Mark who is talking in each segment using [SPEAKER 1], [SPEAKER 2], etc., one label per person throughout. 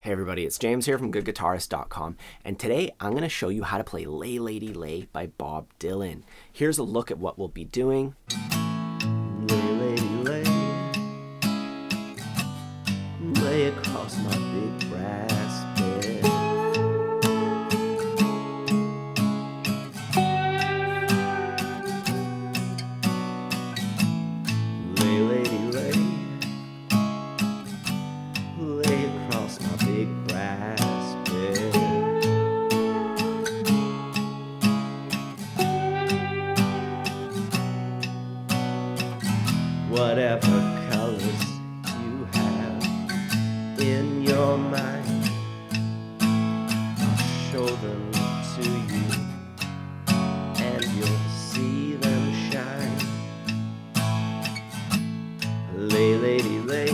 [SPEAKER 1] Hey everybody, it's James here from GoodGuitarist.com, and today I'm going to show you how to play Lay Lady Lay by Bob Dylan. Here's a look at what we'll be doing.
[SPEAKER 2] Lay, lady, lay, lay across my big brass bed. Lay, lady, lay, lay across my big brass bed. Whatever colors you have in your mind, I'll show them to you, and you'll see them shine. Lay, lady, lay,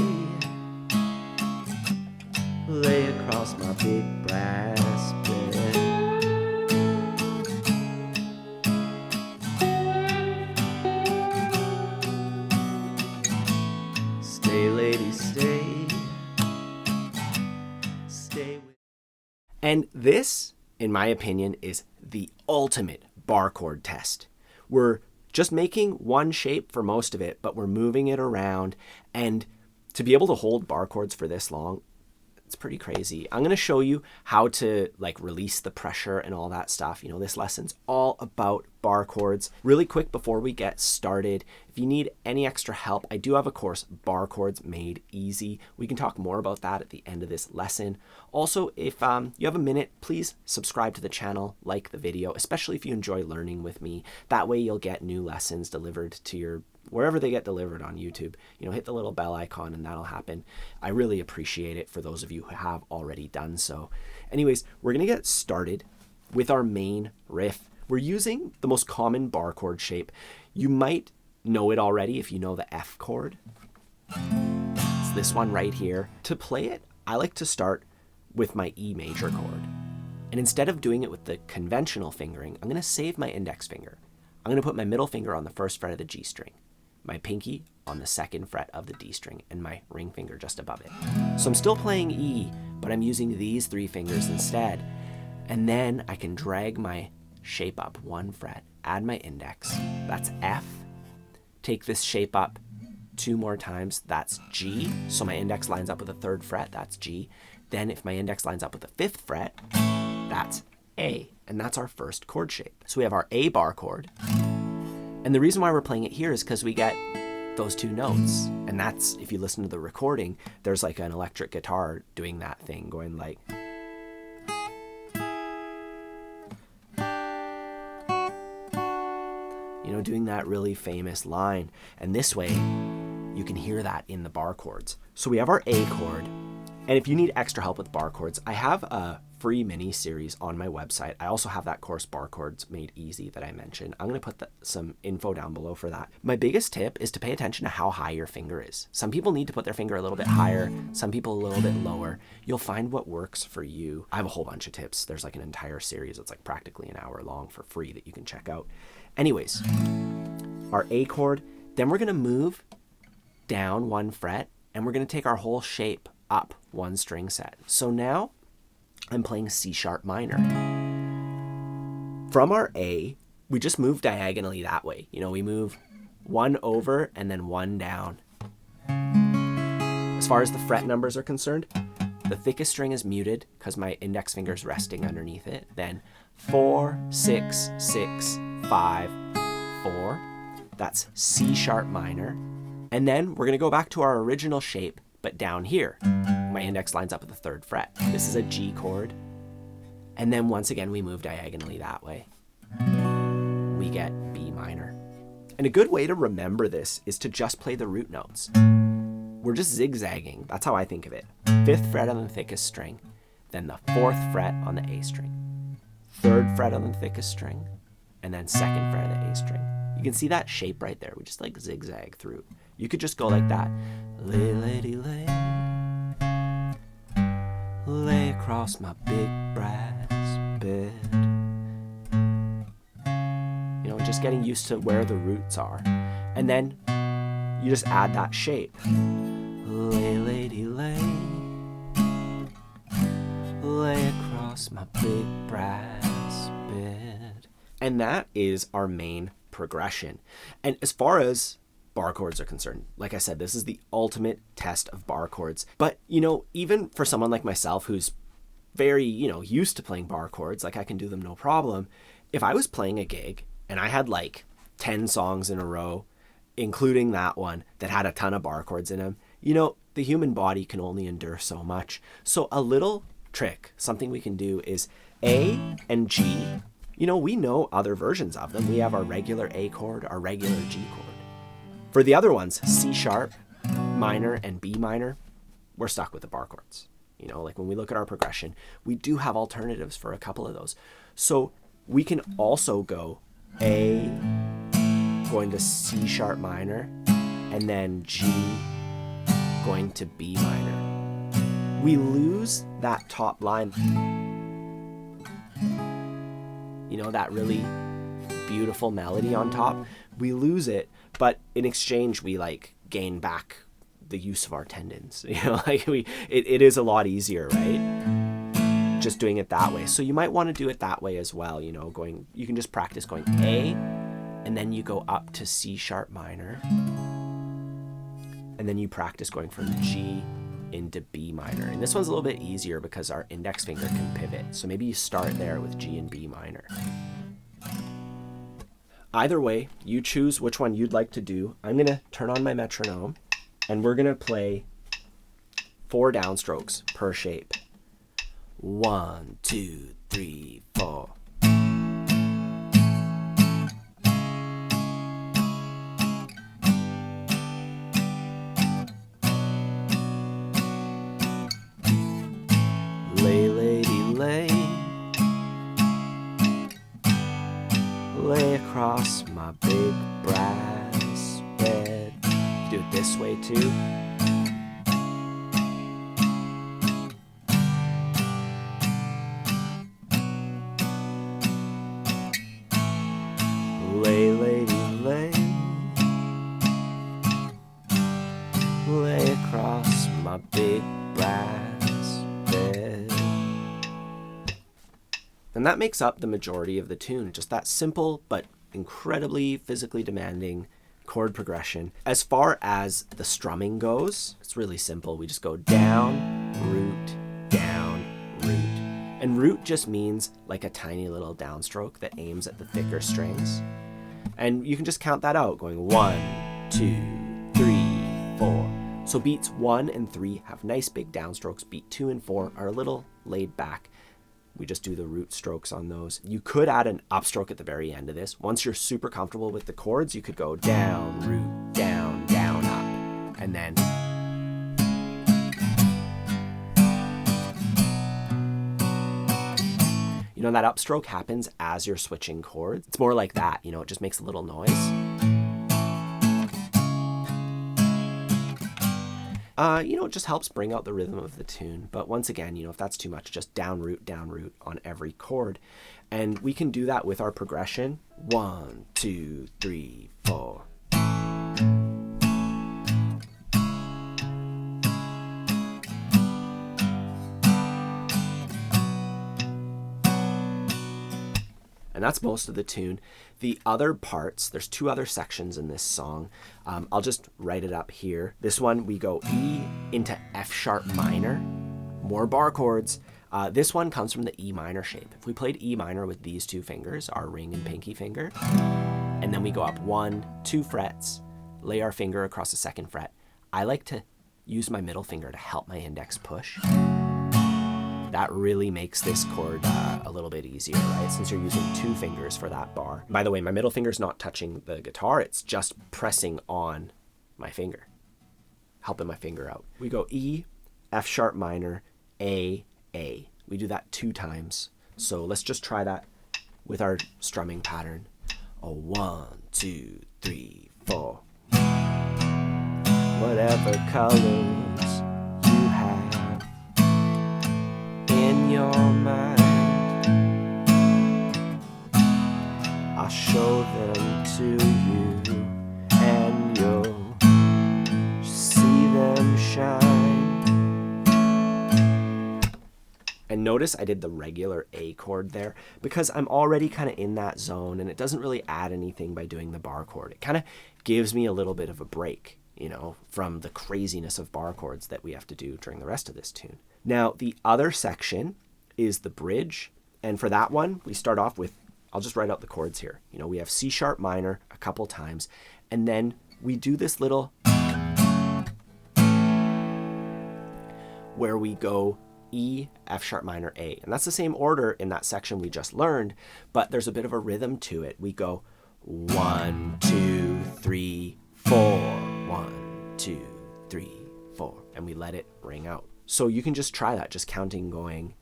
[SPEAKER 2] lay across my big brass bed. Stay, lady, stay. Stay with.
[SPEAKER 1] And this, in my opinion, is the ultimate bar chord test. We're just making one shape for most of it, but we're moving it around. And to be able to hold bar chords for this long, it's pretty crazy. I'm going to show you how to release the pressure and all that stuff. You know, this lesson's all about bar chords. Really quick before we get started, if you need any extra help, I do have a course, Bar Chords Made Easy. We can talk more about that at the end of this lesson. Also, if you have a minute, please subscribe to the channel, like the video, especially if you enjoy learning with me. That way you'll get new lessons delivered to your wherever they get delivered on YouTube. You know, hit the little bell icon and that'll happen. I really appreciate it for those of you who have already done so. Anyways, we're going to get started with our main riff. We're using the most common bar chord shape. You might know it already if you know the F chord. It's this one right here. To play it, I like to start with my E major chord. And instead of doing it with the conventional fingering, I'm going to save my index finger. I'm going to put my middle finger on the first fret of the G string, my pinky on the second fret of the D string, and my ring finger just above it. So I'm still playing E, but I'm using these three fingers instead. And then I can drag my shape up one fret, add my index, that's F. Take this shape up two more times, that's G. So my index lines up with the third fret, that's G. Then if my index lines up with the fifth fret, that's A. And that's our first chord shape. So we have our A bar chord. And the reason why we're playing it here is because we get those two notes. And that's, if you listen to the recording, there's like an electric guitar doing that thing, going like, you know, doing that really famous line. And this way, you can hear that in the bar chords. So we have our A chord. And if you need extra help with bar chords, I have a free mini series on my website. I also have that course, Bar Chords Made Easy, that I mentioned. I'm going to put some info down below for that. My biggest tip is to pay attention to how high your finger is. Some people need to put their finger a little bit higher, some people a little bit lower. You'll find what works for you. I have a whole bunch of tips. There's like an entire series that's like practically an hour long for free that you can check out. Anyways, our A chord, then we're going to move down one fret, and we're going to take our whole shape up one string set. So now I'm playing C sharp minor. From our A, we just move diagonally that way. You know, we move one over and then one down. As far as the fret numbers are concerned, the thickest string is muted because my index finger is resting underneath it. Then 4, 6, 6, 5, 4. That's C sharp minor. And then we're going to go back to our original shape, but down here. My index lines up with the third fret. This is a G chord. And then once again, we move diagonally that way. We get B minor. And a good way to remember this is to just play the root notes. We're just zigzagging. That's how I think of it. 5th fret on the thickest string, then the 4th fret on the A string, 3rd fret on the thickest string, and then 2nd fret of the A string. You can see that shape right there. We just like zigzag through. You could just go like that. Lay, lady, lay, lay across my big brass bed. You know, just getting used to where the roots are. And then you just add that shape. Lay, lady, lay, across my big brass bed. And that is our main progression. And as far as bar chords are concerned, like I said, this is the ultimate test of bar chords. But, even for someone like myself who's very, used to playing bar chords, like I can do them no problem. If I was playing a gig and I had like 10 songs in a row, including that one that had a ton of bar chords in them, the human body can only endure so much. So a little trick, something we can do is A and G. We know other versions of them. We have our regular A chord, our regular G chord. For the other ones, C sharp, minor, and B minor, we're stuck with the bar chords. Like when we look at our progression, we do have alternatives for a couple of those. So we can also go A, going to C sharp minor, and then G, going to B minor. We lose that top line. That really beautiful melody on top. We lose it, but in exchange, we gain back the use of our tendons. It is a lot easier, right? Just doing it that way. So you might want to do it that way as well. You can just practice going A, and then you go up to C sharp minor, and then you practice going from G into B minor. And this one's a little bit easier because our index finger can pivot. So maybe you start there with G and B minor. Either way, you choose which one you'd like to do. I'm going to turn on my metronome, and we're going to play 4 downstrokes per shape. 1, 2, 3, 4. Lay, lady, lay. Lay across my big brass bed. You do it this way too. Lay, lady, lay. Lay across my big brass bed. And that makes up the majority of the tune. Just that simple but incredibly physically demanding chord progression. As far as the strumming goes, it's really simple. We just go down, root, down, root. And root just means like a tiny little downstroke that aims at the thicker strings. And you can just count that out, going 1, 2, 3, 4. So beats 1 and 3 have nice big downstrokes. Beat 2 and 4 are a little laid back. We just do the root strokes on those. You could add an upstroke at the very end of this. Once you're super comfortable with the chords, you could go down, root, down, down, up. And then that upstroke happens as you're switching chords. It's more like that, it just makes a little noise. It just helps bring out the rhythm of the tune. But once again, if that's too much, just down root on every chord. And we can do that with our progression. 1, 2, 3, 4. And that's most of the tune. The other parts, there's 2 other sections in this song. I'll just write it up here. This one, we go E into F sharp minor, more bar chords. This one comes from the E minor shape. If we played E minor with these 2 fingers, our ring and pinky finger, and then we go up 1, 2 frets, lay our finger across the 2nd fret. I like to use my middle finger to help my index push. That really makes this chord a little bit easier, right? Since you're using 2 fingers for that bar. By the way, my middle finger's not touching the guitar, it's just pressing on my finger, helping my finger out. We go E, F sharp minor, A, A. We do that 2 times. So let's just try that with our strumming pattern. 1, 2, 3, 4. Whatever colors you have in your mind, I'll show them to you, and you'll see them shine. And notice I did the regular A chord there because I'm already kind of in that zone, and it doesn't really add anything by doing the bar chord. It kind of gives me a little bit of a break, you know, from the craziness of bar chords that we have to do during the rest of this tune. Now, the other section is the bridge. And for that one, we start off with, I'll just write out the chords here. You know, we have C sharp minor a couple times, and then we do this little where we go E, F sharp minor, A. And that's the same order in that section we just learned, but there's a bit of a rhythm to it. We go 1, 2, 3, 4, 1, 2, 3, 4, and we let it ring out. So you can just try that, just counting, going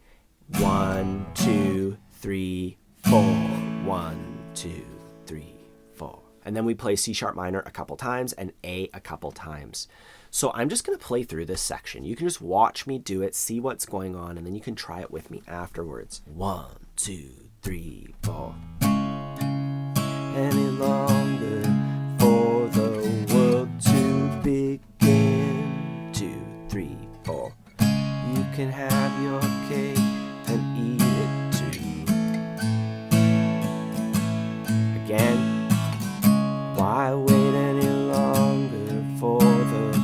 [SPEAKER 1] 1, 2, 3, 4, 1, 2, 3, 4. And then we play C sharp minor a couple times and A a couple times. So I'm just going to play through this section. You can just watch me do it, see what's going on, and then you can try it with me afterwards. 1, 2, 3, 4. Any longer for the world to begin. 2, 3, 4. You can have your cake and eat it too. Again. Why wait any longer for the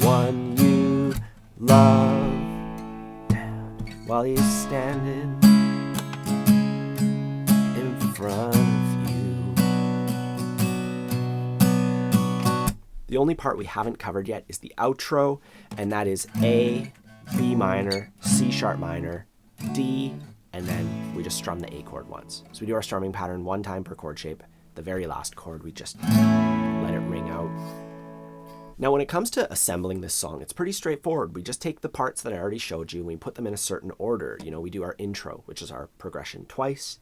[SPEAKER 1] one you love? Down while he's standing in front of you. The only part we haven't covered yet is the outro, and that is A, B minor, C sharp minor, D, and then we just strum the A chord once. So we do our strumming pattern one time per chord shape. The very last chord, we just let it ring out. Now, when it comes to assembling this song, it's pretty straightforward. We just take the parts that I already showed you and we put them in a certain order. You know, we do our intro, which is our progression twice.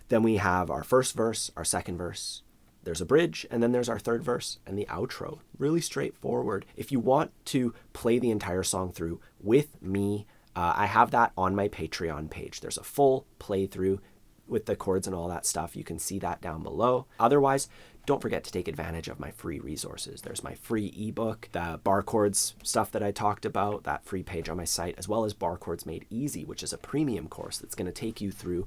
[SPEAKER 1] Then we have our first verse, our second verse. There's a bridge, and then there's our third verse and the outro. Really straightforward. If you want to play the entire song through with me, I have that on my Patreon page. There's a full playthrough with the chords and all that stuff. You can see that down below. Otherwise, don't forget to take advantage of my free resources. There's my free ebook, the bar chords stuff that I talked about, that free page on my site, as well as Bar Chords Made Easy, which is a premium course that's going to take you through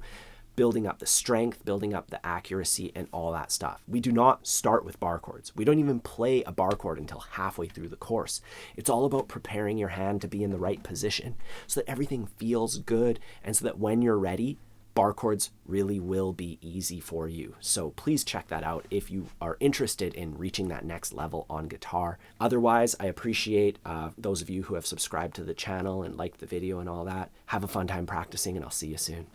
[SPEAKER 1] building up the strength, building up the accuracy, and all that stuff. We do not start with bar chords. We don't even play a bar chord until halfway through the course. It's all about preparing your hand to be in the right position so that everything feels good, and so that when you're ready, bar chords really will be easy for you. So please check that out if you are interested in reaching that next level on guitar. Otherwise, I appreciate those of you who have subscribed to the channel and liked the video and all that. Have a fun time practicing, and I'll see you soon.